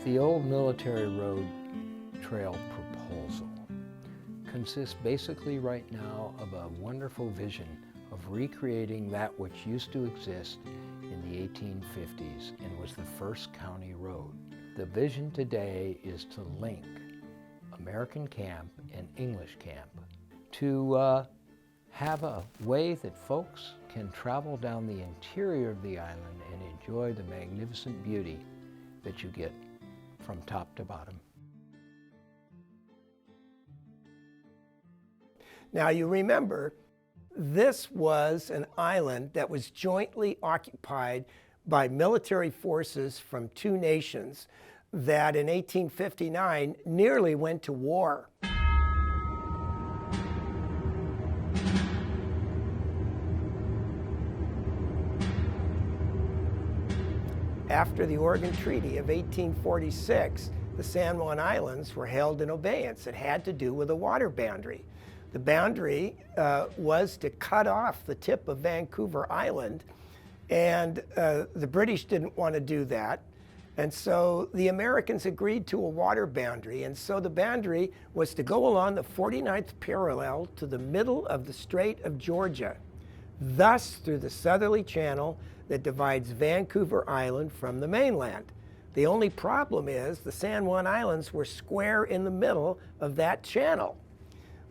The old military road trail proposal consists basically right now of a wonderful vision of recreating that which used to exist in the 1850s and was the first county road. The vision today is to link American Camp and English Camp to have a way that folks can travel down the interior of the island and enjoy the magnificent beauty that you get from top to bottom. Now you remember, this was an island that was jointly occupied by military forces from two nations that in 1859 nearly went to war. After the Oregon Treaty of 1846, the San Juan Islands were held in abeyance. It had to do with a water boundary. The boundary was to cut off the tip of Vancouver Island, and the British didn't want to do that. And so the Americans agreed to a water boundary, and so the boundary was to go along the 49th parallel to the middle of the Strait of Georgia, thus through the southerly channel that divides Vancouver Island from the mainland. The only problem is the San Juan Islands were square in the middle of that channel.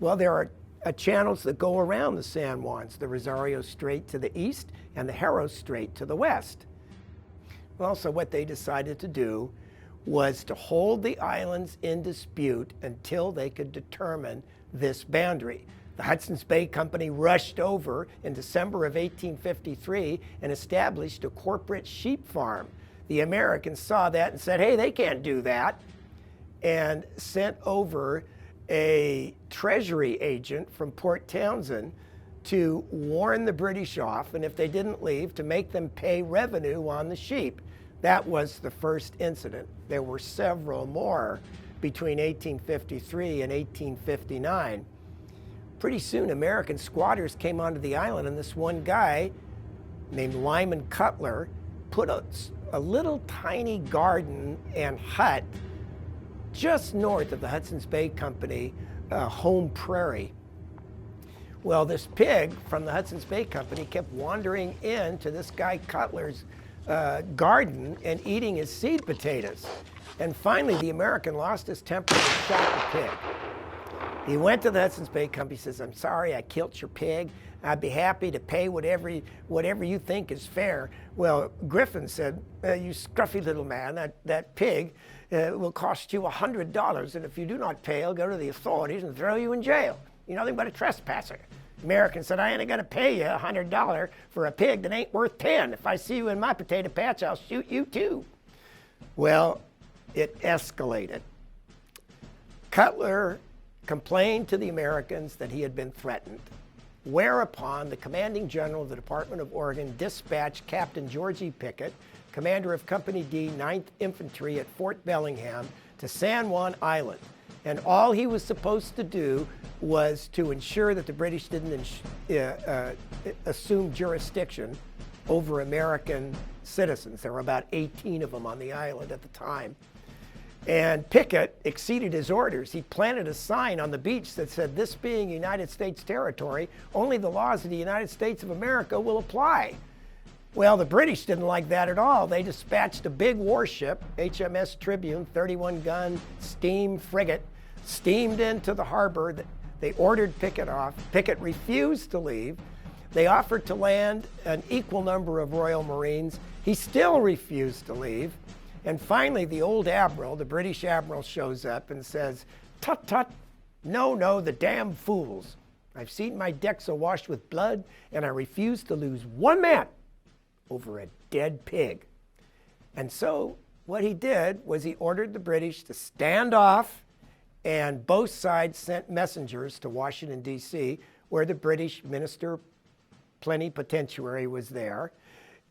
Well, there are channels that go around the San Juans, the Rosario Strait to the east and the Haro Strait to the west. Well, so what they decided to do was to hold the islands in dispute until they could determine this boundary. The Hudson's Bay Company rushed over in December of 1853 and established a corporate sheep farm. The Americans saw that and said, hey, they can't do that, and sent over a treasury agent from Port Townsend to warn the British off, and if they didn't leave, to make them pay revenue on the sheep. That was the first incident. There were several more between 1853 and 1859. Pretty soon, American squatters came onto the island, and this one guy named Lyman Cutler put a little tiny garden and hut just north of the Hudson's Bay Company home prairie. Well, this pig from the Hudson's Bay Company kept wandering into this guy Cutler's garden and eating his seed potatoes. And finally, the American lost his temper and shot the pig. He went to the Hudson's Bay Company, says, I'm sorry I killed your pig. I'd be happy to pay whatever you think is fair. Well, Griffin said, you scruffy little man, that pig will cost you $100, and if you do not pay, I'll go to the authorities and throw you in jail. You're nothing but a trespasser. The American said, I ain't gonna pay you $100 for a pig that ain't worth 10. If I see you in my potato patch, I'll shoot you too. Well, it escalated. Cutler complained to the Americans that he had been threatened, whereupon the commanding general of the Department of Oregon dispatched Captain George E. Pickett, commander of Company D, 9th Infantry at Fort Bellingham, to San Juan Island. And all he was supposed to do was to ensure that the British didn't assume jurisdiction over American citizens. There were about 18 of them on the island at the time. And Pickett exceeded his orders. He planted a sign on the beach that said, this being United States territory, only the laws of the United States of America will apply. Well, the British didn't like that at all. They dispatched a big warship, HMS Tribune, 31-gun steam frigate, steamed into the harbor. They ordered Pickett off. Pickett refused to leave. They offered to land an equal number of Royal Marines. He still refused to leave. And finally, the old admiral, the British admiral, shows up and says, tut, tut, no, the damn fools. I've seen my decks awash with blood, and I refuse to lose one man over a dead pig. And so what he did was he ordered the British to stand off, and both sides sent messengers to Washington, D.C., where the British minister plenipotentiary was there.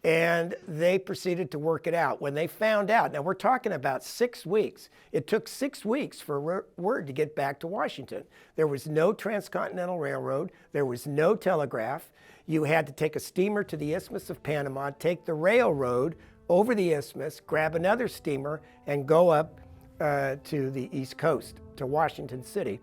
And they proceeded to work it out. When they found out, now we're talking about 6 weeks. It took 6 weeks for word to get back to Washington. There was no transcontinental railroad. There was no telegraph. You had to take a steamer to the Isthmus of Panama, take the railroad over the isthmus, grab another steamer, and go up to the East Coast, to Washington City.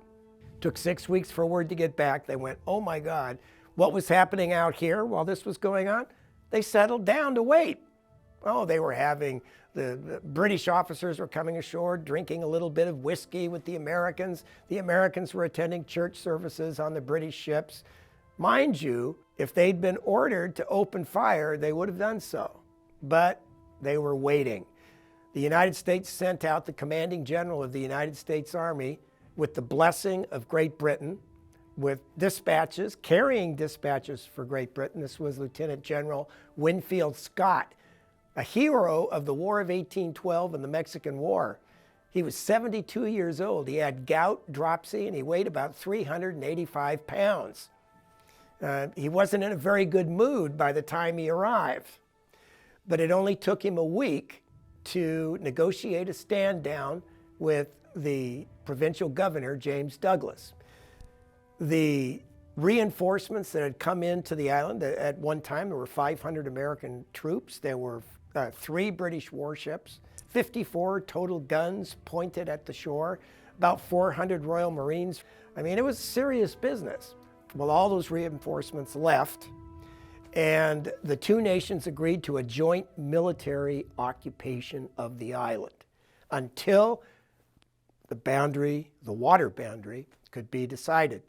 Took 6 weeks for word to get back. They went, oh my God, what was happening out here while this was going on? They settled down to wait. Oh, they were having, the British officers were coming ashore, drinking a little bit of whiskey with the Americans. The Americans were attending church services on the British ships. Mind you, if they'd been ordered to open fire, they would have done so. But they were waiting. The United States sent out the commanding general of the United States Army with the blessing of Great Britain, with dispatches, carrying dispatches for Great Britain. This was Lieutenant General Winfield Scott, a hero of the War of 1812 and the Mexican War. He was 72 years old. He had gout, dropsy, and he weighed about 385 pounds. He wasn't in a very good mood by the time he arrived, but it only took him a week to negotiate a stand down with the provincial governor, James Douglas. The reinforcements that had come into the island, at one time there were 500 American troops, there were 3 British warships, 54 total guns pointed at the shore, about 400 Royal Marines. I mean, it was serious business. Well, all those reinforcements left, and the two nations agreed to a joint military occupation of the island until the boundary, the water boundary, could be decided.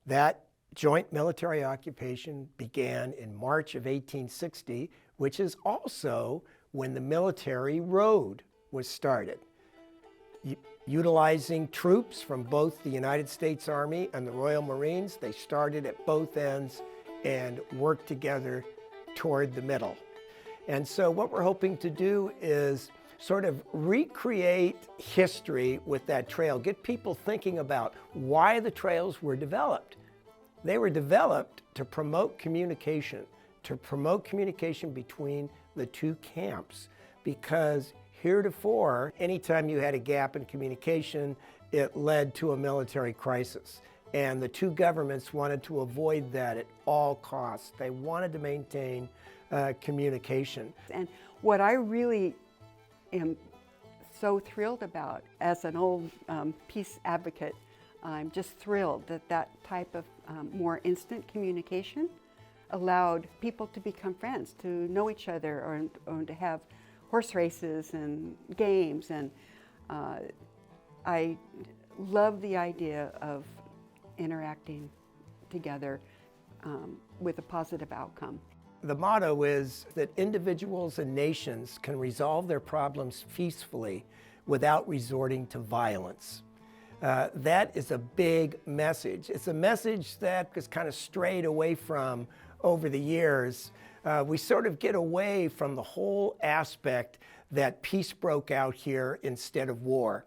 That joint military occupation began in March of 1860, which is also when the military road was started. Utilizing troops from both the United States Army and the Royal Marines, they started at both ends and worked together toward the middle. And so what we're hoping to do is sort of recreate history with that trail, get people thinking about why the trails were developed. They were developed to promote communication between the two camps, because heretofore, anytime you had a gap in communication, it led to a military crisis. And the two governments wanted to avoid that at all costs. They wanted to maintain communication. And what I really am so thrilled about as an old peace advocate, I'm just thrilled that that type of more instant communication allowed people to become friends, to know each other, or to have horse races and games. And I love the idea of interacting together with a positive outcome. The motto is that individuals and nations can resolve their problems peacefully without resorting to violence. That is a big message. It's a message that is kind of strayed away from over the years. We sort of get away from the whole aspect that peace broke out here instead of war.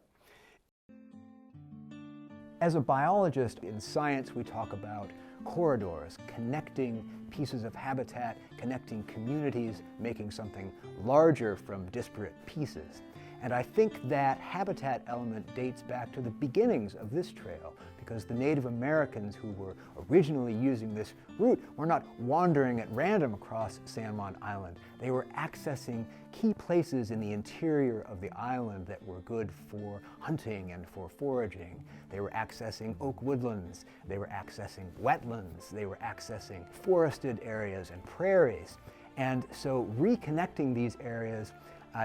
As a biologist, in science we talk about corridors, connecting pieces of habitat, connecting communities, making something larger from disparate pieces. And I think that habitat element dates back to the beginnings of this trail, because the Native Americans who were originally using this route were not wandering at random across San Juan Island. They were accessing key places in the interior of the island that were good for hunting and for foraging. They were accessing oak woodlands, they were accessing wetlands, they were accessing forested areas and prairies. And so reconnecting these areas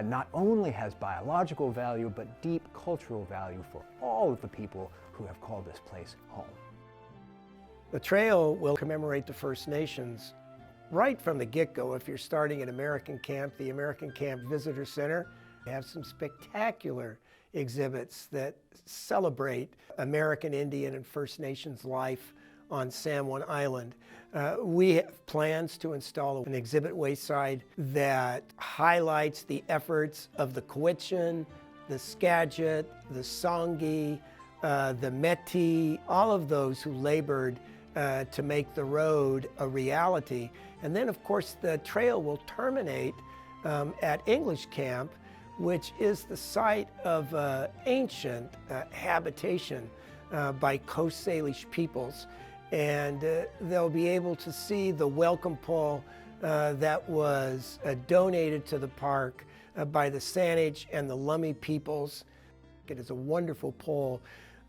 not only has biological value, but deep cultural value for all of the people who have called this place home. The trail will commemorate the First Nations right from the get-go. If you're starting at American Camp, the American Camp Visitor Center, they have some spectacular exhibits that celebrate American Indian and First Nations life on San Juan Island. We have plans to install an exhibit wayside that highlights the efforts of the Cowichan, the Skagit, the Songhees, the Métis, all of those who labored to make the road a reality. And then, of course, the trail will terminate at English Camp, which is the site of ancient habitation by Coast Salish peoples. And they'll be able to see the welcome pole that was donated to the park by the Saanich and the Lummi peoples. It is a wonderful pole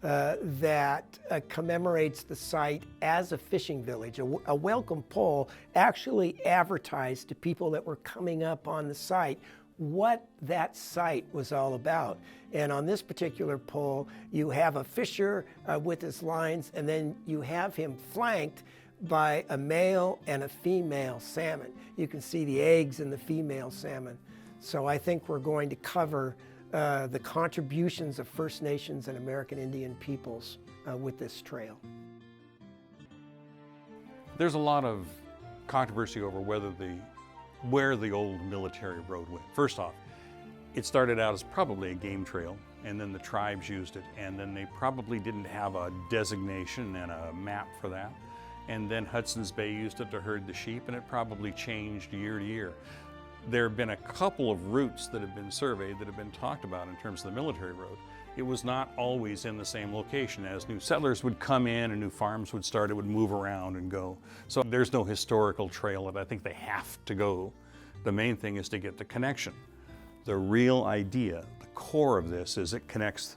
that commemorates the site as a fishing village. A welcome pole actually advertised to people that were coming up on the site what that site was all about. And on this particular pole, you have a fisher with his lines, and then you have him flanked by a male and a female salmon. You can see the eggs in the female salmon. So I think we're going to cover the contributions of First Nations and American Indian peoples with this trail. There's a lot of controversy over where the old military road went. First off, it started out as probably a game trail, and then the tribes used it, and then they probably didn't have a designation and a map for that. And then Hudson's Bay used it to herd the sheep, and it probably changed year to year. There have been a couple of routes that have been surveyed that have been talked about in terms of the military road. It was not always in the same location. As new settlers would come in and new farms would start, it would move around and go. So there's no historical trail that I think they have to go. The main thing is to get the connection. The real idea, the core of this, is it connects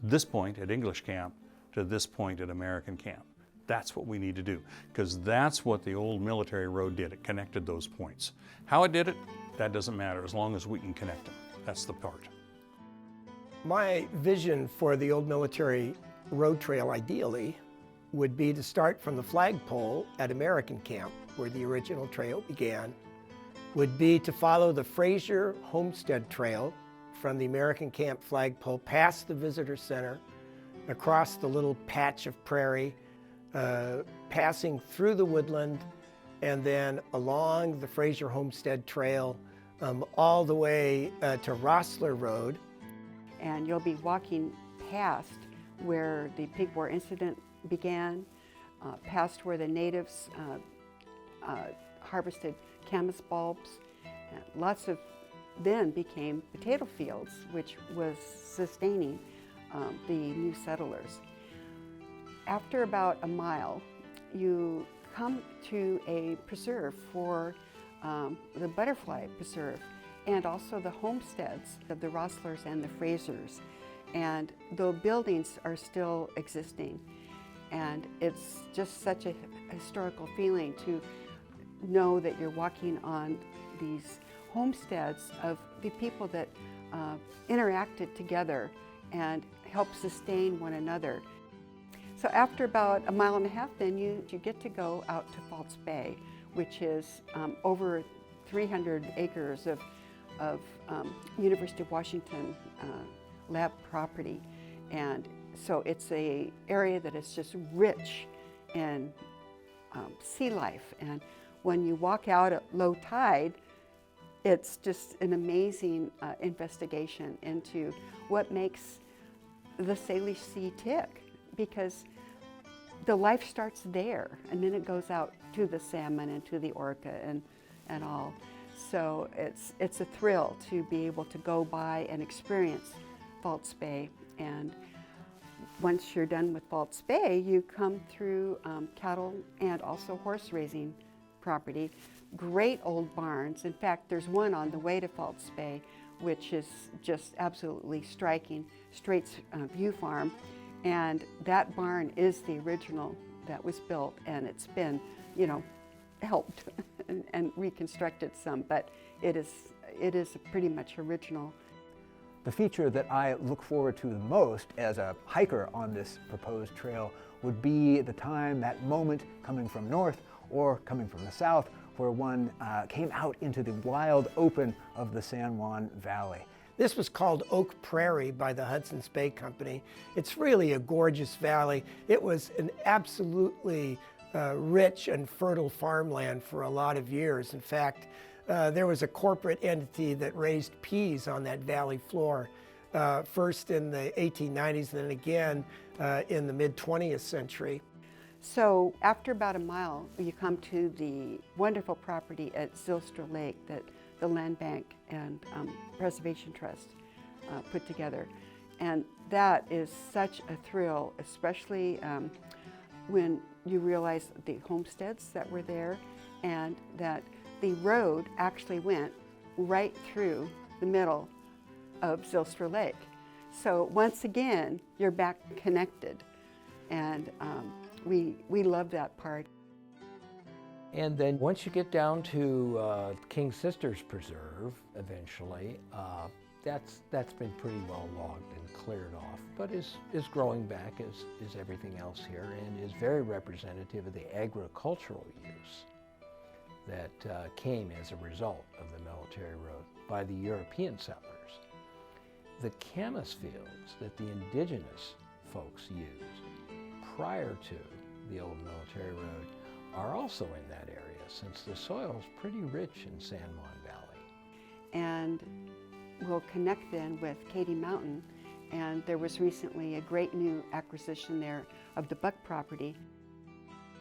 this point at English Camp to this point at American Camp. That's what we need to do, because that's what the old military road did. It connected those points. How it did it, that doesn't matter, as long as we can connect them. That's the part. My vision for the old military road trail, ideally, would be to start from the flagpole at American Camp, where the original trail began, would be to follow the Fraser Homestead Trail from the American Camp flagpole past the visitor center, across the little patch of prairie, passing through the woodland, and then along the Fraser Homestead Trail all the way to Rossler Road. And you'll be walking past where the pig war incident began, past where the natives harvested camas bulbs. Lots of then became potato fields, which was sustaining the new settlers. After about a mile, you come to a preserve for the Butterfly Preserve, and also the homesteads of the Rosslers and the Frasers. And the buildings are still existing. And it's just such a historical feeling to know that you're walking on these homesteads of the people that interacted together and helped sustain one another. So after about a mile and a half, then you get to go out to False Bay, which is over 300 acres of University of Washington lab property. And so it's an area that is just rich in sea life. And when you walk out at low tide, it's just an amazing investigation into what makes the Salish Sea tick, because the life starts there, and then it goes out to the salmon and to the orca and all. So it's a thrill to be able to go by and experience False Bay. And once you're done with False Bay, you come through cattle and also horse raising property. Great old barns. In fact, there's one on the way to False Bay, which is just absolutely striking. Straits View Farm. And that barn is the original that was built, and it's been, helped and reconstructed some, but it is pretty much original. The feature that I look forward to the most as a hiker on this proposed trail would be the time, that moment coming from north or coming from the south, where one came out into the wild open of the San Juan Valley. This was called Oak Prairie by the Hudson's Bay Company. It's really a gorgeous valley. It was an absolutely rich and fertile farmland for a lot of years. In fact, there was a corporate entity that raised peas on that valley floor, first in the 1890s and then again in the mid-20th century. So after about a mile, you come to the wonderful property at Zylstra Lake that the Land Bank and Preservation Trust put together. And that is such a thrill, especially when you realize the homesteads that were there, and that the road actually went right through the middle of Zylstra Lake. So once again, you're back connected, and we love that part. And then once you get down to King Sisters Preserve, eventually, that's been pretty well logged and cleared off, but is growing back as everything else here, and is very representative of the agricultural use that came as a result of the military road by the European settlers. The camas fields that the indigenous folks used prior to the old military road are also in that area, since the soil is pretty rich in San Juan Valley. And we'll connect then with Katy Mountain, and there was recently a great new acquisition there of the Buck property.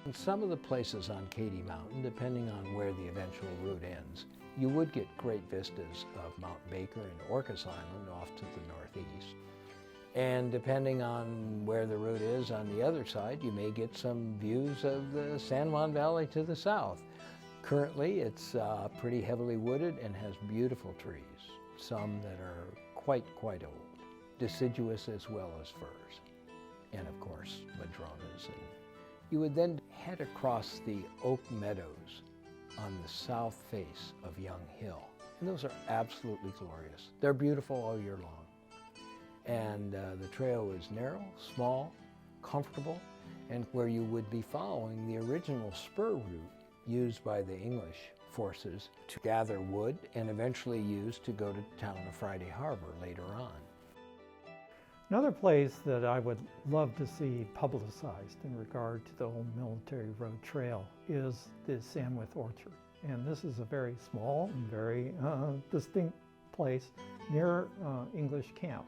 In some of the places on Katy Mountain, depending on where the eventual route ends, you would get great vistas of Mount Baker and Orcas Island off to the northeast. And depending on where the route is on the other side, you may get some views of the San Juan Valley to the south. Currently, it's pretty heavily wooded and has beautiful trees, some that are quite old, deciduous as well as firs, and of course, madronas. And you would then head across the Oak Meadows on the south face of Young Hill. And those are absolutely glorious. They're beautiful all year long. And the trail is narrow, small, comfortable, and where you would be following the original spur route used by the English forces to gather wood and eventually used to go to the town of Friday Harbor later on. Another place that I would love to see publicized in regard to the old military road trail is the Sandwith Orchard. And this is a very small and very distinct place near English Camp.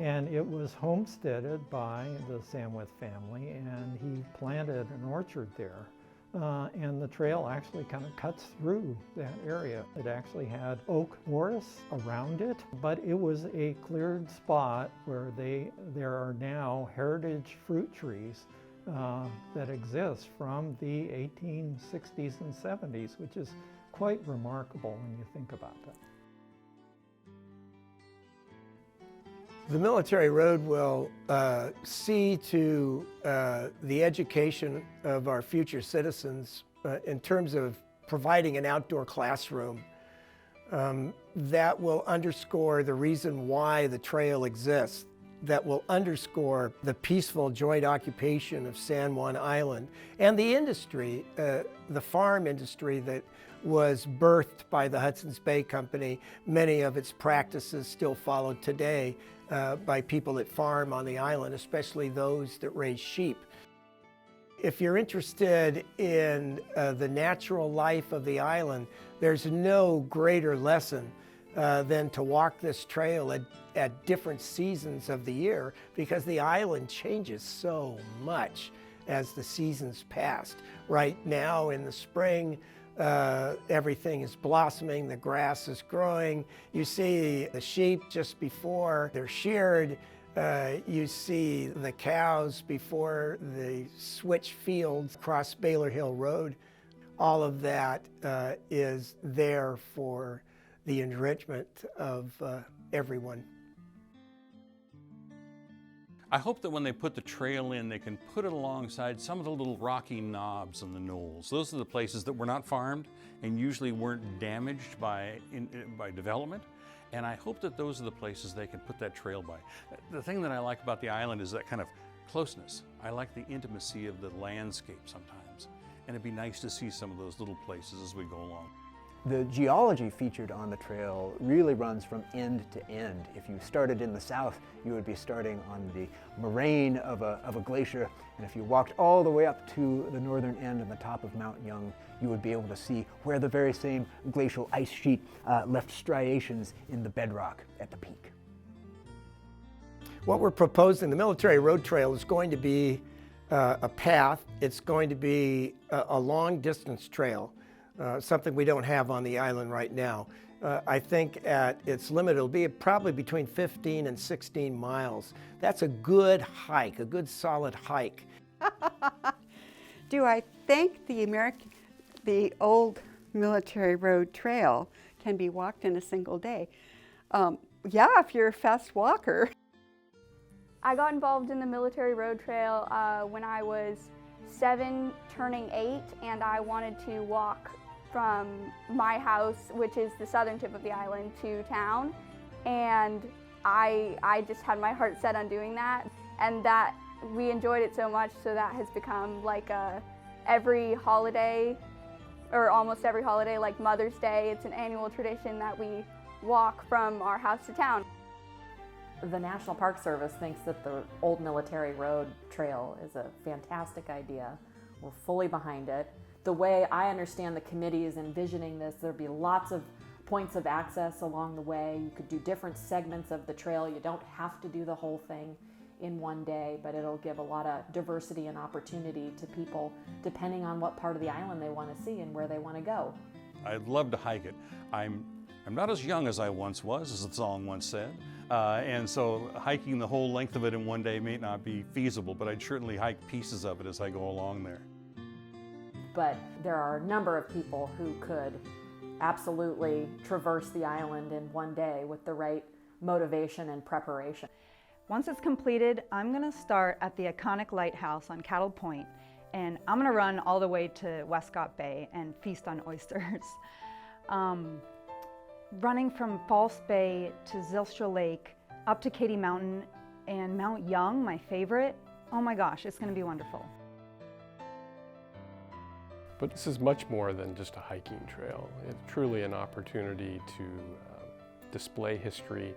And it was homesteaded by the Sandwith family, and he planted an orchard there. And the trail actually kind of cuts through that area. It actually had oak forests around it, but it was a cleared spot where there are now heritage fruit trees that exist from the 1860s and 70s, which is quite remarkable when you think about that. The military road will see to the education of our future citizens in terms of providing an outdoor classroom that will underscore the reason why the trail exists, that will underscore the peaceful joint occupation of San Juan Island and the industry, the farm industry that was birthed by the Hudson's Bay Company. Many of its practices still followed today by people that farm on the island, especially those that raise sheep. If you're interested in the natural life of the island, there's no greater lesson than to walk this trail at different seasons of the year, because the island changes so much as the seasons pass. Right now in the spring, everything is blossoming, the grass is growing. You see the sheep just before they're sheared. You see the cows before they switch fields across Baylor Hill Road. All of that is there for the enrichment of everyone. I hope that when they put the trail in, they can put it alongside some of the little rocky knobs and the knolls. Those are the places that were not farmed and usually weren't damaged by development. And I hope that those are the places they can put that trail by. The thing that I like about the island is that kind of closeness. I like the intimacy of the landscape sometimes. And it'd be nice to see some of those little places as we go along. The geology featured on the trail really runs from end to end. If you started in the south, you would be starting on the moraine of a glacier, and if you walked all the way up to the northern end and the top of Mount Young, you would be able to see where the very same glacial ice sheet left striations in the bedrock at the peak. What we're proposing, the military road trail, is going to be a path. It's going to be a long distance trail. Something we don't have on the island right now. I think at its limit it'll be probably between 15 and 16 miles. That's a good hike, a good solid hike. Do I think the old military road trail can be walked in a single day? Yeah, if you're a fast walker. I got involved in the Military Road Trail when I was 7, turning 8, and I wanted to walk from my house, which is the southern tip of the island, to town. And I just had my heart set on doing that, and that we enjoyed it so much, so that has become like every holiday, or almost every holiday, like Mother's Day, it's an annual tradition that we walk from our house to town. The National Park Service thinks that the Old Military Road Trail is a fantastic idea. We're fully behind it. The way I understand the committee is envisioning this, there'll be lots of points of access along the way. You could do different segments of the trail. You don't have to do the whole thing in one day, but it'll give a lot of diversity and opportunity to people depending on what part of the island they want to see and where they want to go. I'd love to hike it. I'm not as young as I once was, as the song once said, and so hiking the whole length of it in one day may not be feasible, but I'd certainly hike pieces of it as I go along there. But there are a number of people who could absolutely traverse the island in one day with the right motivation and preparation. Once it's completed, I'm going to start at the iconic lighthouse on Cattle Point, and I'm going to run all the way to Westcott Bay and feast on oysters. Running from False Bay to Zylstra Lake, up to Katy Mountain, and Mount Young, my favorite. Oh my gosh, it's going to be wonderful. But this is much more than just a hiking trail. It's truly an opportunity to display history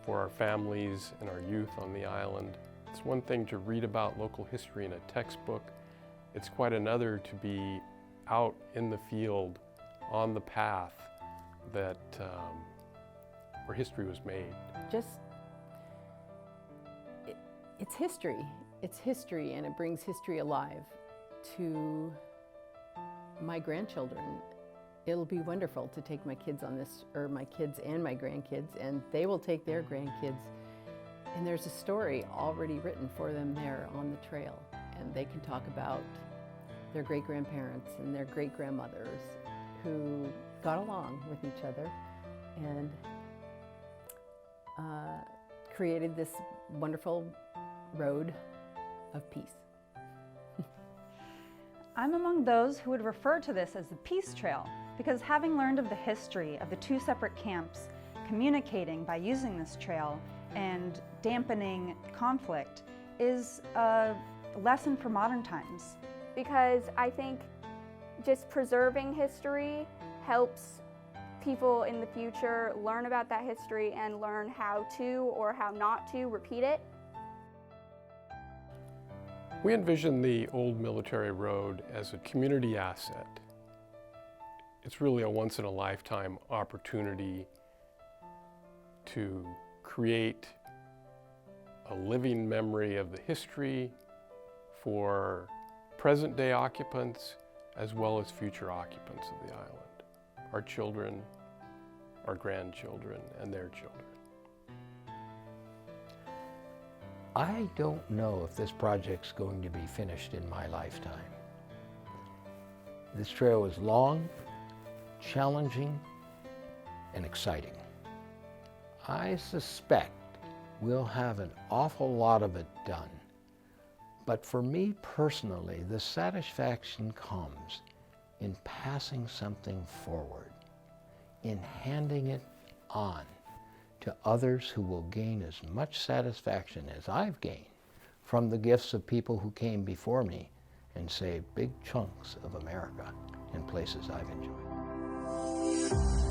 for our families and our youth on the island. It's one thing to read about local history in a textbook. It's quite another to be out in the field, on the path that where history was made. It's history. It's history, and it brings history alive to my grandchildren. It'll be wonderful to take my kids on this, or my kids and my grandkids, and they will take their grandkids. And there's a story already written for them there on the trail, and they can talk about their great-grandparents and their great-grandmothers who got along with each other and created this wonderful road of peace. I'm among those who would refer to this as the Peace Trail, because having learned of the history of the two separate camps, communicating by using this trail and dampening conflict is a lesson for modern times. Because I think just preserving history helps people in the future learn about that history and learn how to or how not to repeat it. We envision the Old Military Road as a community asset. It's really a once-in-a-lifetime opportunity to create a living memory of the history for present-day occupants as well as future occupants of the island, our children, our grandchildren, and their children. I don't know if this project's going to be finished in my lifetime. This trail is long, challenging, and exciting. I suspect we'll have an awful lot of it done. But for me personally, the satisfaction comes in passing something forward, in handing it on to others who will gain as much satisfaction as I've gained from the gifts of people who came before me and saved big chunks of America in places I've enjoyed.